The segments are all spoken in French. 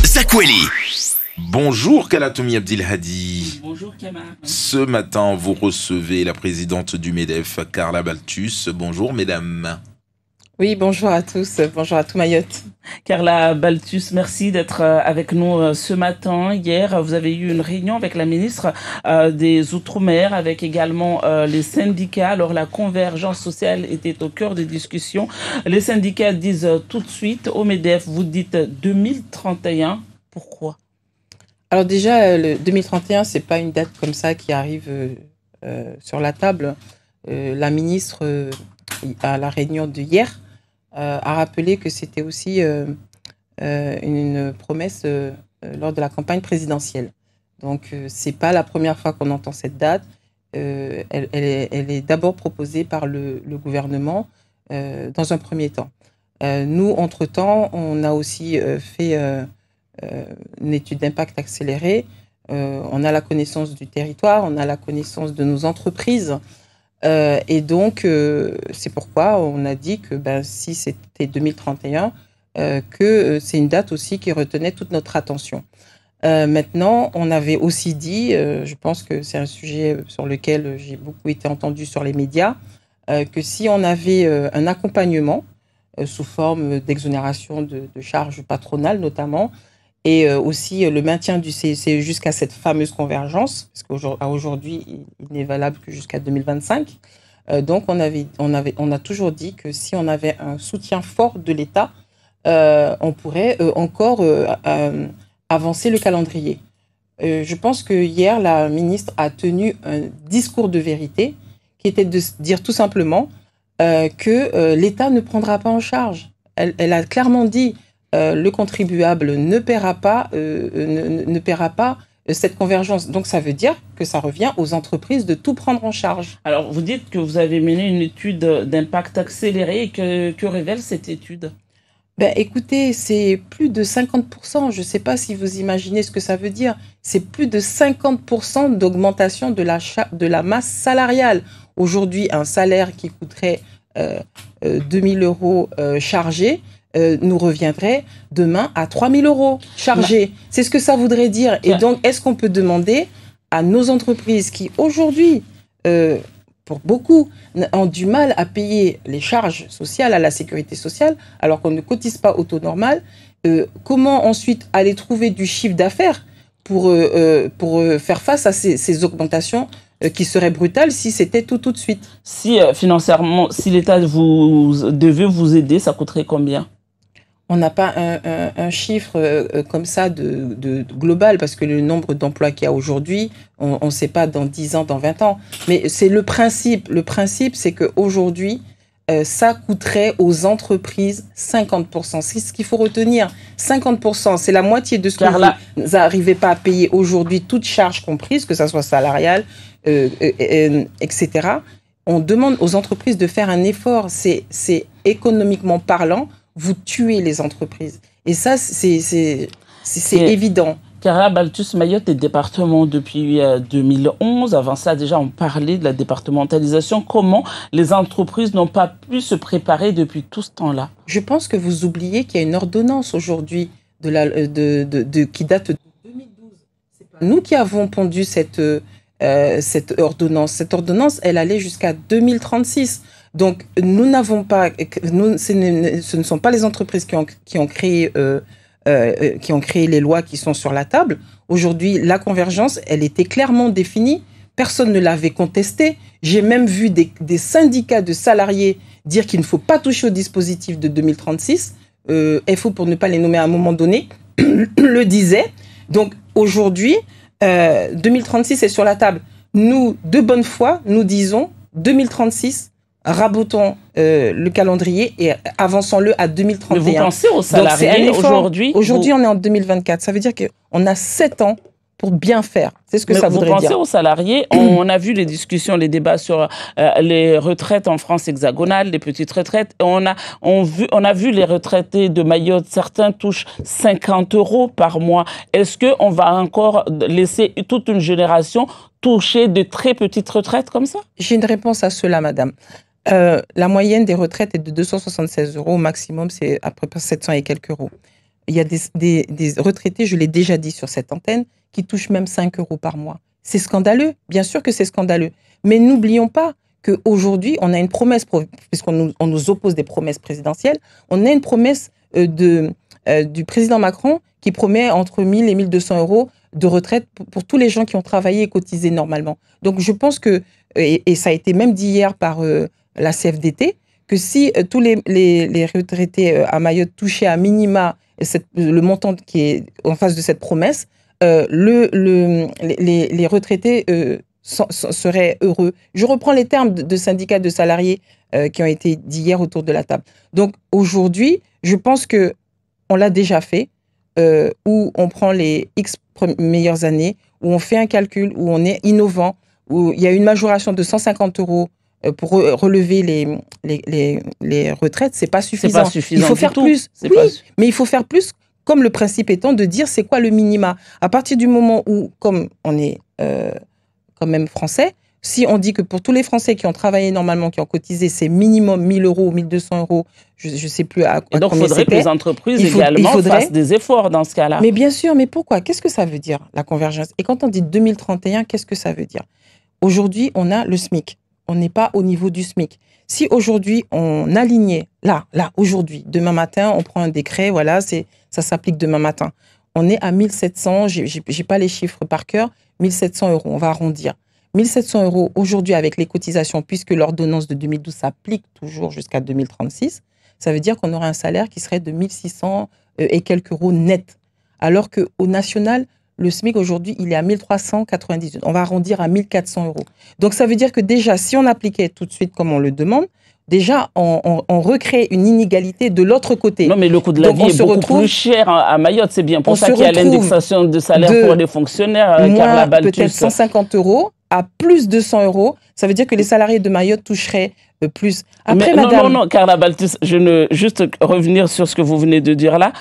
Zakweli. Bonjour Kalatoumi Abdelhadi. Bonjour Kamar. Ce matin, vous recevez la présidente du MEDEF, Carla Baltus. Bonjour mesdames. Oui, bonjour à tous, bonjour à tout Mayotte. Carla Baltus, merci d'être avec nous ce matin. Hier, vous avez eu une réunion avec la ministre des Outre-mer, avec également les syndicats. Alors, la convergence sociale était au cœur des discussions. Les syndicats disent tout de suite au MEDEF, vous dites 2031. Pourquoi ? Alors déjà, le 2031, c'est pas une date comme ça qui arrive sur la table. La ministre, à la réunion de hier, a rappelé que c'était aussi une promesse lors de la campagne présidentielle. Donc, c'est pas la première fois qu'on entend cette date. Elle est d'abord proposée par le gouvernement dans un premier temps. Nous, entre-temps, on a aussi fait une étude d'impact accélérée. On a la connaissance du territoire, on a la connaissance de nos entreprises. Et donc, c'est pourquoi on a dit que si c'était 2031, que c'est une date aussi qui retenait toute notre attention. Maintenant, on avait aussi dit, je pense que c'est un sujet sur lequel j'ai beaucoup été entendue sur les médias, que si on avait un accompagnement sous forme d'exonération de charges patronales notamment, et aussi le maintien du CICE jusqu'à cette fameuse convergence, parce qu'aujourd'hui, il n'est valable que jusqu'à 2025. Donc, on a toujours dit que si on avait un soutien fort de l'État, on pourrait encore avancer le calendrier. Je pense que hier, la ministre a tenu un discours de vérité qui était de dire tout simplement que l'État ne prendra pas en charge. Elle a clairement dit le contribuable ne paiera pas cette convergence. Donc, ça veut dire que ça revient aux entreprises de tout prendre en charge. Alors, vous dites que vous avez mené une étude d'impact accélérée. Que révèle cette étude ? Écoutez, c'est plus de 50%. Je ne sais pas si vous imaginez ce que ça veut dire. C'est plus de 50% d'augmentation de la masse salariale. Aujourd'hui, un salaire qui coûterait 2 000 € chargé nous reviendrait demain à 3 000 € chargés. C'est ce que ça voudrait dire. Et donc, est-ce qu'on peut demander à nos entreprises qui, aujourd'hui, pour beaucoup, ont du mal à payer les charges sociales à la sécurité sociale, alors qu'on ne cotise pas au taux normal, comment ensuite aller trouver du chiffre d'affaires pour faire face à ces augmentations qui seraient brutales si c'était tout de suite? Si financièrement, si l'État devait vous aider, ça coûterait combien ? On n'a pas un chiffre comme ça de global, parce que le nombre d'emplois qu'il y a aujourd'hui, on ne sait pas dans 10 ans, dans 20 ans. Mais c'est le principe. Le principe, c'est qu'aujourd'hui, ça coûterait aux entreprises 50%. C'est ce qu'il faut retenir. 50%, c'est la moitié de ce que vous n'arrivez pas à payer aujourd'hui, toutes charges comprises, que ça soit salariale, etc. On demande aux entreprises de faire un effort. C'est économiquement parlant, vous tuez les entreprises. Et ça, c'est évident. Carla Baltus, Mayotte est département depuis 2011. Avant ça, déjà, on parlait de la départementalisation. Comment les entreprises n'ont pas pu se préparer depuis tout ce temps-là ? Je pense que vous oubliez qu'il y a une ordonnance aujourd'hui qui date de 2012. C'est pas nous qui avons pondu cette ordonnance. Cette ordonnance, elle allait jusqu'à 2036. Donc, nous n'avons pas, ce ne sont pas les entreprises qui ont créé les lois qui sont sur la table. Aujourd'hui, la convergence, elle était clairement définie. Personne ne l'avait contestée. J'ai même vu des syndicats de salariés dire qu'il ne faut pas toucher au dispositif de 2036. FO, pour ne pas les nommer à un moment donné, le disait. Donc, aujourd'hui, 2036 est sur la table. Nous, de bonne foi, nous disons 2036, rabotons le calendrier et avançons-le à 2031. Mais vous pensez aux salariés aujourd'hui ? Aujourd'hui, on est en 2024. Ça veut dire qu'on a 7 ans pour bien faire. C'est ce que ça voudrait dire. Vous pensez aux salariés ? On a vu les discussions, les débats sur les retraites en France hexagonale, les petites retraites. On a vu les retraités de Mayotte, certains touchent 50 € par mois. Est-ce qu'on va encore laisser toute une génération toucher de très petites retraites comme ça ? J'ai une réponse à cela, madame. La moyenne des retraites est de 276 €. Au maximum, c'est à peu près 700 et quelques euros. il y a des retraités, je l'ai déjà dit sur cette antenne, qui touchent même 5 euros par mois. C'est scandaleux, bien sûr que c'est scandaleux. Mais n'oublions pas qu'aujourd'hui, on a une promesse, puisqu'on nous oppose des promesses présidentielles, on a une promesse du président Macron qui promet entre 1000 et 1200 euros de retraite pour tous les gens qui ont travaillé et cotisé normalement. Donc je pense que, et ça a été même dit hier par la CFDT, que si tous les retraités à Mayotte touchaient à minima le montant qui est en face de cette promesse, les retraités seraient heureux. Je reprends les termes de syndicats de salariés qui ont été dits hier autour de la table. Donc aujourd'hui, je pense que on l'a déjà fait, où on prend les X meilleures années, où on fait un calcul, où on est innovant, où il y a une majoration de 150 euros pour relever les retraites. C'est pas suffisant. C'est pas suffisant. Il faut faire plus. Oui, mais il faut faire plus, comme le principe étant de dire c'est quoi le minima. À partir du moment où, comme on est quand même français, si on dit que pour tous les Français qui ont travaillé normalement, qui ont cotisé, c'est minimum 1000 euros ou 1200 euros, je ne sais plus à et donc, il faudrait que les entreprises également fassent des efforts dans ce cas-là. Mais bien sûr, mais pourquoi? Qu'est-ce que ça veut dire, la convergence? Et quand on dit 2031, qu'est-ce que ça veut dire? Aujourd'hui, on a le SMIC. On n'est pas au niveau du SMIC. Si aujourd'hui, on alignait, aujourd'hui, demain matin, on prend un décret, voilà, ça s'applique demain matin. On est à 1700, j'ai pas les chiffres par cœur, 1700 euros, on va arrondir. 1700 euros aujourd'hui avec les cotisations, puisque l'ordonnance de 2012 s'applique toujours jusqu'à 2036, ça veut dire qu'on aurait un salaire qui serait de 1600 et quelques euros net. Alors qu'au national, le SMIC aujourd'hui, il est à 1398. On va arrondir à 1400 euros. Donc ça veut dire que déjà, si on appliquait tout de suite comme on le demande, déjà, on recrée une inégalité de l'autre côté. Non, mais le coût de la vie est beaucoup plus cher à Mayotte. C'est bien pour ça qu'il y a l'indexation de salaire pour les fonctionnaires. Carla Balthus. Peut-être 150 euros à plus de 100 euros. Ça veut dire que les salariés de Mayotte toucheraient plus. Après, mais non, Carla Balthus, juste revenir sur ce que vous venez de dire là,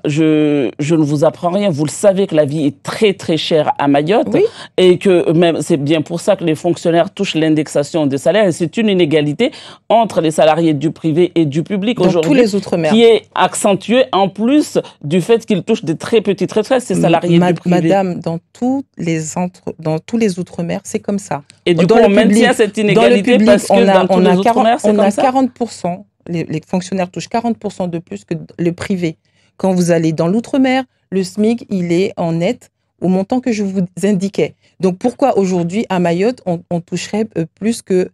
je ne vous apprends rien. Vous le savez que la vie est très, très chère à Mayotte. Oui. Et que même, c'est bien pour ça que les fonctionnaires touchent l'indexation des salaires. Et c'est une inégalité entre les salariés du privé et du public aujourd'hui. Dans tous les outre-mer. Qui est accentuée en plus du fait qu'ils touchent des très petites retraites, ces salariés du privé. Madame, dans tous les outre-mer, c'est comme ça. Et du coup, on maintient cette inégalité parce que dans tous les outre-mer, c'est comme ça. 40%, les fonctionnaires touchent 40% de plus que le privé. Quand vous allez dans l'outre-mer, le SMIC, il est en net au montant que je vous indiquais. Donc, pourquoi aujourd'hui, à Mayotte, on toucherait plus que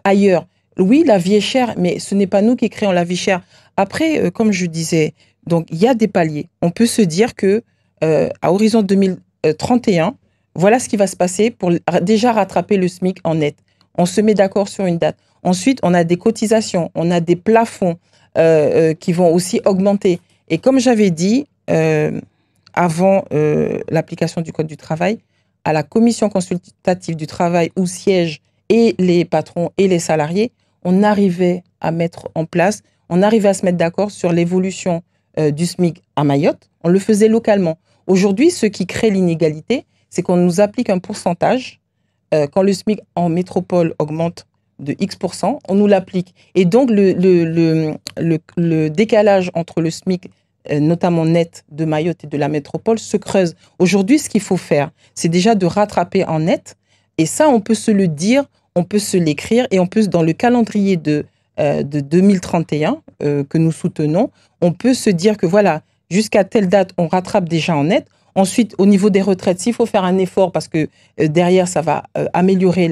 ailleurs? Oui, la vie est chère, mais ce n'est pas nous qui créons la vie chère. Après, comme je disais, donc il y a des paliers. On peut se dire que à horizon 2031, voilà ce qui va se passer pour déjà rattraper le SMIC en net. On se met d'accord sur une date. Ensuite, on a des cotisations, on a des plafonds qui vont aussi augmenter. Et comme j'avais dit, avant l'application du Code du travail, à la commission consultative du travail où siègent et les patrons et les salariés, on arrivait à mettre en place, on arrivait à se mettre d'accord sur l'évolution du SMIC à Mayotte. On le faisait localement. Aujourd'hui, ce qui crée l'inégalité, c'est qu'on nous applique un pourcentage. Quand le SMIC en métropole augmente de X%, on nous l'applique. Et donc, le décalage entre le SMIC, notamment net de Mayotte et de la métropole, se creuse. Aujourd'hui, ce qu'il faut faire, c'est déjà de rattraper en net. Et ça, on peut se le dire, on peut se l'écrire, et on peut, dans le calendrier de 2031 que nous soutenons, on peut se dire que voilà, jusqu'à telle date, on rattrape déjà en net. Ensuite, au niveau des retraites, s'il faut faire un effort, parce que derrière, ça va améliorer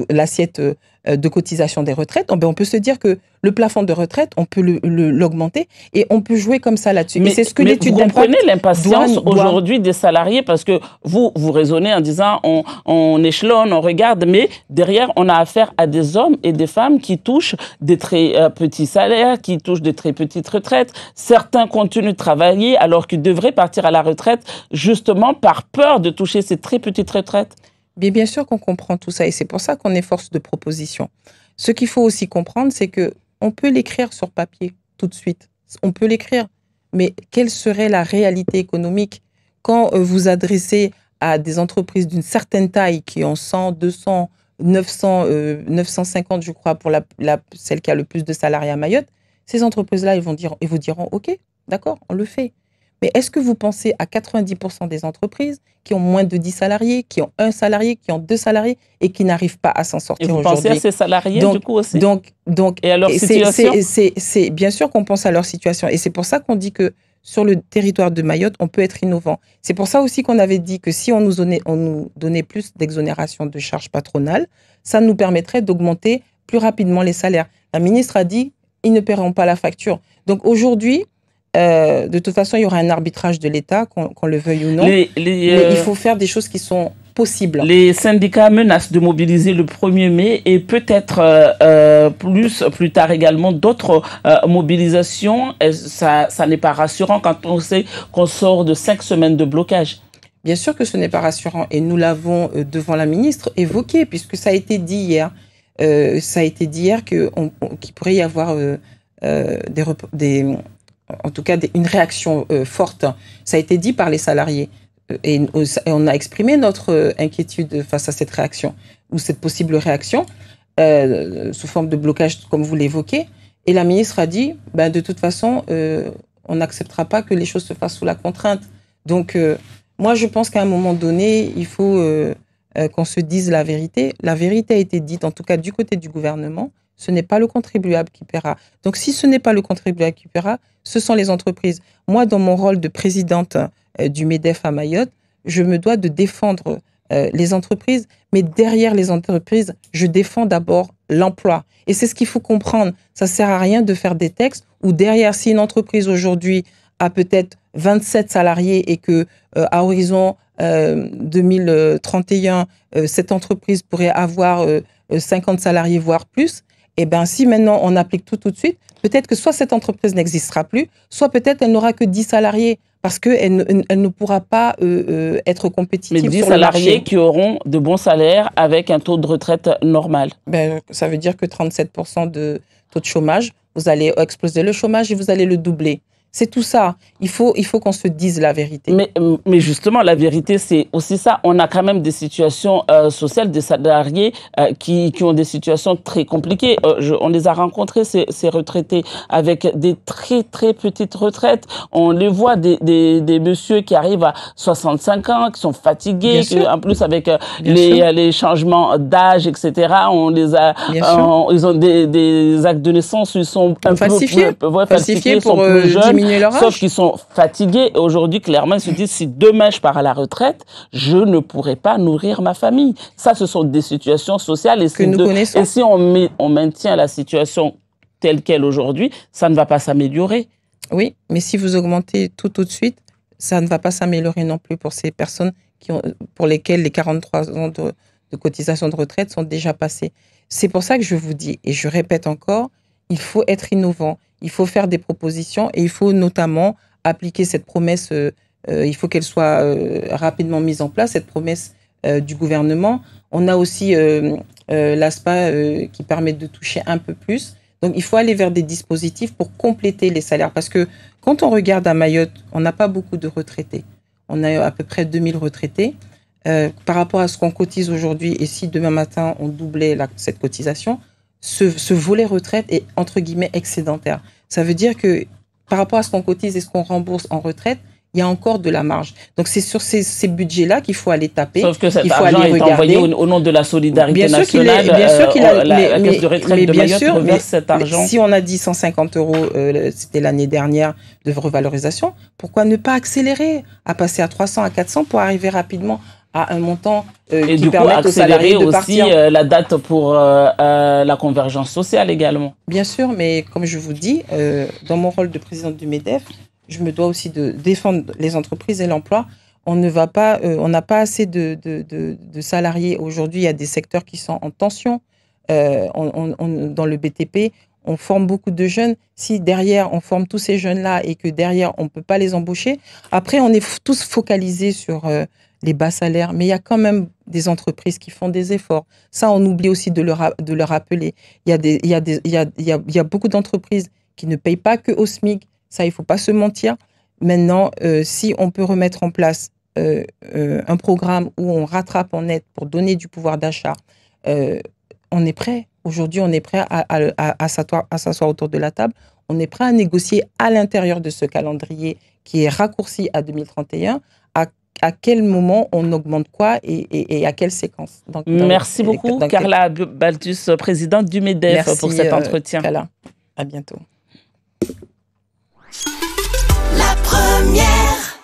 l'assiette de cotisation des retraites, on peut se dire que le plafond de retraite, on peut l'augmenter et on peut jouer comme ça là-dessus. Mais c'est ce que l'étude d'impact. Vous comprenez l'impatience aujourd'hui des salariés, parce que vous raisonnez en disant on échelonne, on regarde, mais derrière, on a affaire à des hommes et des femmes qui touchent des très petits salaires, qui touchent des très petites retraites. Certains continuent de travailler alors qu'ils devraient partir à la retraite justement par peur de toucher ces très petites retraites. Bien sûr qu'on comprend tout ça et c'est pour ça qu'on est force de proposition. Ce qu'il faut aussi comprendre, c'est qu'on peut l'écrire sur papier tout de suite. On peut l'écrire, mais quelle serait la réalité économique quand vous adressez à des entreprises d'une certaine taille qui ont 100, 200, 900, 950, je crois, pour celle qui a le plus de salariés à Mayotte, ces entreprises-là, ils vous diront, OK, d'accord, on le fait. Mais est-ce que vous pensez à 90% des entreprises qui ont moins de 10 salariés, qui ont 1 salarié, qui ont 2 salariés et qui n'arrivent pas à s'en sortir aujourd'hui? Et vous pensez à ces salariés du coup aussi? Et à leur situation? C'est bien sûr qu'on pense à leur situation. Et c'est pour ça qu'on dit que sur le territoire de Mayotte, on peut être innovant. C'est pour ça aussi qu'on avait dit que si on nous donnait plus d'exonération de charges patronales, ça nous permettrait d'augmenter plus rapidement les salaires. La ministre a dit, ils ne paieront pas la facture. Donc aujourd'hui, de toute façon, il y aura un arbitrage de l'État, qu'on le veuille ou non. Mais il faut faire des choses qui sont possibles. Les syndicats menacent de mobiliser le 1er mai et peut-être plus tard également d'autres mobilisations. Ça n'est pas rassurant quand on sait qu'on sort de 5 semaines de blocage. Bien sûr que ce n'est pas rassurant et nous l'avons devant la ministre évoqué puisque ça a été dit hier. Ça a été dit hier qu'il pourrait y avoir en tout cas une réaction forte. Ça a été dit par les salariés. Et on a exprimé notre inquiétude face à cette réaction, ou cette possible réaction, sous forme de blocage, comme vous l'évoquez. Et la ministre a dit, de toute façon, on n'acceptera pas que les choses se fassent sous la contrainte. Donc, moi, je pense qu'à un moment donné, il faut qu'on se dise la vérité. La vérité a été dite, en tout cas du côté du gouvernement. Ce n'est pas le contribuable qui paiera. Donc, si ce n'est pas le contribuable qui paiera, ce sont les entreprises. Moi, dans mon rôle de présidente du MEDEF à Mayotte, je me dois de défendre les entreprises, mais derrière les entreprises, je défends d'abord l'emploi. Et c'est ce qu'il faut comprendre. Ça ne sert à rien de faire des textes où derrière, si une entreprise aujourd'hui a peut-être 27 salariés et que à horizon 2031, cette entreprise pourrait avoir 50 salariés, voire plus, et bien, si maintenant on applique tout de suite, peut-être que soit cette entreprise n'existera plus, soit peut-être elle n'aura que 10 salariés parce qu'elle ne pourra pas être compétitive sur le marché. Mais 10 salariés qui auront de bons salaires avec un taux de retraite normal. Ça veut dire que 37% de taux de chômage, vous allez exploser le chômage et vous allez le doubler. C'est tout ça. Il faut qu'on se dise la vérité. Mais justement, la vérité, c'est aussi ça. On a quand même des situations sociales, des salariés qui ont des situations très compliquées. On les a rencontrés, ces retraités, avec des très, très petites retraites. On les voit, des messieurs qui arrivent à 65 ans, qui sont fatigués, en plus avec les changements d'âge, etc. On les a, ils ont des actes de naissance où ils sont falsifiés ils sont plus jeunes. Sauf qu'ils sont fatigués. Et aujourd'hui, clairement, ils se disent, si demain je pars à la retraite, je ne pourrai pas nourrir ma famille. Ça, ce sont des situations sociales. Et si on maintient la situation telle qu'elle aujourd'hui, ça ne va pas s'améliorer. Oui, mais si vous augmentez tout de suite, ça ne va pas s'améliorer non plus pour ces personnes pour lesquelles les 43 ans de cotisation de retraite sont déjà passés. C'est pour ça que je vous dis, et je répète encore, il faut être innovant. Il faut faire des propositions et il faut notamment appliquer cette promesse. Il faut qu'elle soit rapidement mise en place, cette promesse du gouvernement. On a aussi l'ASPA qui permet de toucher un peu plus. Donc, il faut aller vers des dispositifs pour compléter les salaires. Parce que quand on regarde à Mayotte, on n'a pas beaucoup de retraités. On a à peu près 2000 retraités. Par rapport à ce qu'on cotise aujourd'hui, et si demain matin, on doublait cette cotisation, ce volet retraite est, entre guillemets, excédentaire. Ça veut dire que par rapport à ce qu'on cotise et ce qu'on rembourse en retraite, il y a encore de la marge. Donc, c'est sur ces budgets-là qu'il faut aller taper. Sauf que cet argent est envoyé au nom de la solidarité nationale. Bien sûr qu'il a... la caisse de retraite de Mayotte reverse cet argent. Si on a dit 150 €, c'était l'année dernière, de revalorisation, pourquoi ne pas accélérer à passer à 300, à 400 pour arriver rapidement à un montant qui permette aux salariés de partir. Et aussi la date pour la convergence sociale également. Bien sûr, mais comme je vous dis, dans mon rôle de présidente du MEDEF, je me dois aussi de défendre les entreprises et l'emploi. On n'a pas assez de salariés. Aujourd'hui, il y a des secteurs qui sont en tension. Dans le BTP, on forme beaucoup de jeunes. Si derrière, on forme tous ces jeunes-là et que derrière, on ne peut pas les embaucher, après, on est tous focalisés sur les bas salaires. Mais il y a quand même des entreprises qui font des efforts. Ça, on oublie aussi de le rappeler. Il y a beaucoup d'entreprises qui ne payent pas que au SMIC. Ça, il ne faut pas se mentir. Maintenant, si on peut remettre en place un programme où on rattrape en net pour donner du pouvoir d'achat, on est prêt. Aujourd'hui, on est prêt à s'asseoir autour de la table. on est prêt à négocier à l'intérieur de ce calendrier qui est raccourci à 2031, à quel moment on augmente quoi et à quelle séquence. Merci beaucoup, Carla Balthus, présidente du MEDEF, pour cet entretien. Carla, à bientôt. La première.